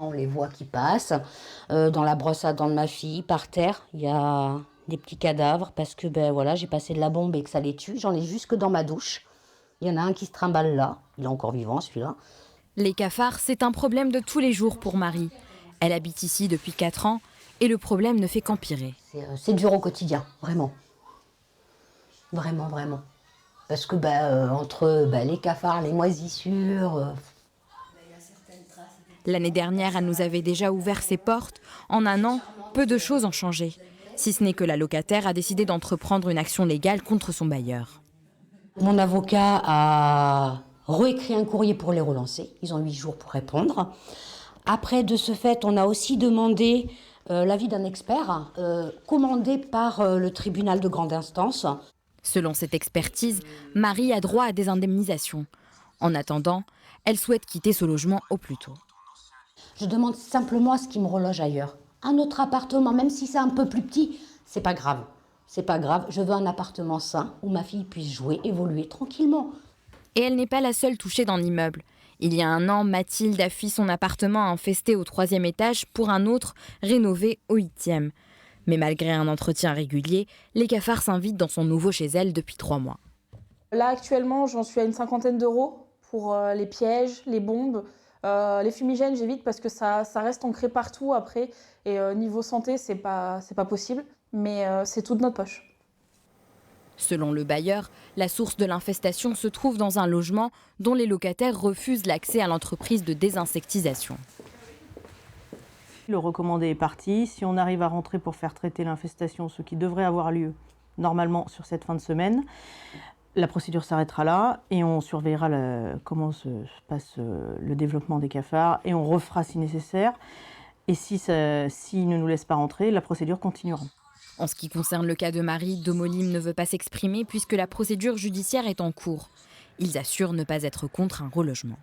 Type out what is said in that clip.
On les voit qui passent. Dans la brosse à dents de ma fille, par terre, il y a des petits cadavres parce que voilà, j'ai passé de la bombe et que ça les tue. J'en ai jusque dans ma douche. Il y en a un qui se trimballe là. Il est encore vivant celui-là. Les cafards, c'est un problème de tous les jours pour Marie. Elle habite ici depuis 4 ans et le problème ne fait qu'empirer. C'est dur au quotidien, vraiment. Vraiment, vraiment. Parce que entre les cafards, les moisissures... L'année dernière, elle nous avait déjà ouvert ses portes. En un an, peu de choses ont changé. Si ce n'est que la locataire a décidé d'entreprendre une action légale contre son bailleur. Mon avocat a réécrit un courrier pour les relancer. Ils ont 8 jours pour répondre. Après, de ce fait, on a aussi demandé l'avis d'un expert commandé par le tribunal de grande instance. Selon cette expertise, Marie a droit à des indemnisations. En attendant, elle souhaite quitter ce logement au plus tôt. Je demande simplement à ce qu'ils me relogent ailleurs. Un autre appartement, même si c'est un peu plus petit, c'est pas grave. C'est pas grave, je veux un appartement sain où ma fille puisse jouer, évoluer tranquillement. Et elle n'est pas la seule touchée dans l'immeuble. Il y a un an, Mathilde a fui son appartement infesté au 3e étage pour un autre rénové au 8e. Mais malgré un entretien régulier, les cafards s'invitent dans son nouveau chez elle depuis 3 mois. Là, actuellement, j'en suis à une 50aine d'euros pour les pièges, les bombes. Les fumigènes, j'évite parce que ça reste ancré partout après. Et niveau santé, c'est pas possible. Mais c'est tout de notre poche. Selon le bailleur, la source de l'infestation se trouve dans un logement dont les locataires refusent l'accès à l'entreprise de désinsectisation. Le recommandé est parti. Si on arrive à rentrer pour faire traiter l'infestation, ce qui devrait avoir lieu normalement sur cette fin de semaine, la procédure s'arrêtera là et on surveillera comment se passe le développement des cafards et on refera si nécessaire. Et s'ils ne nous laissent pas rentrer, la procédure continuera. En ce qui concerne le cas de Marie, Domolim ne veut pas s'exprimer puisque la procédure judiciaire est en cours. Ils assurent ne pas être contre un relogement.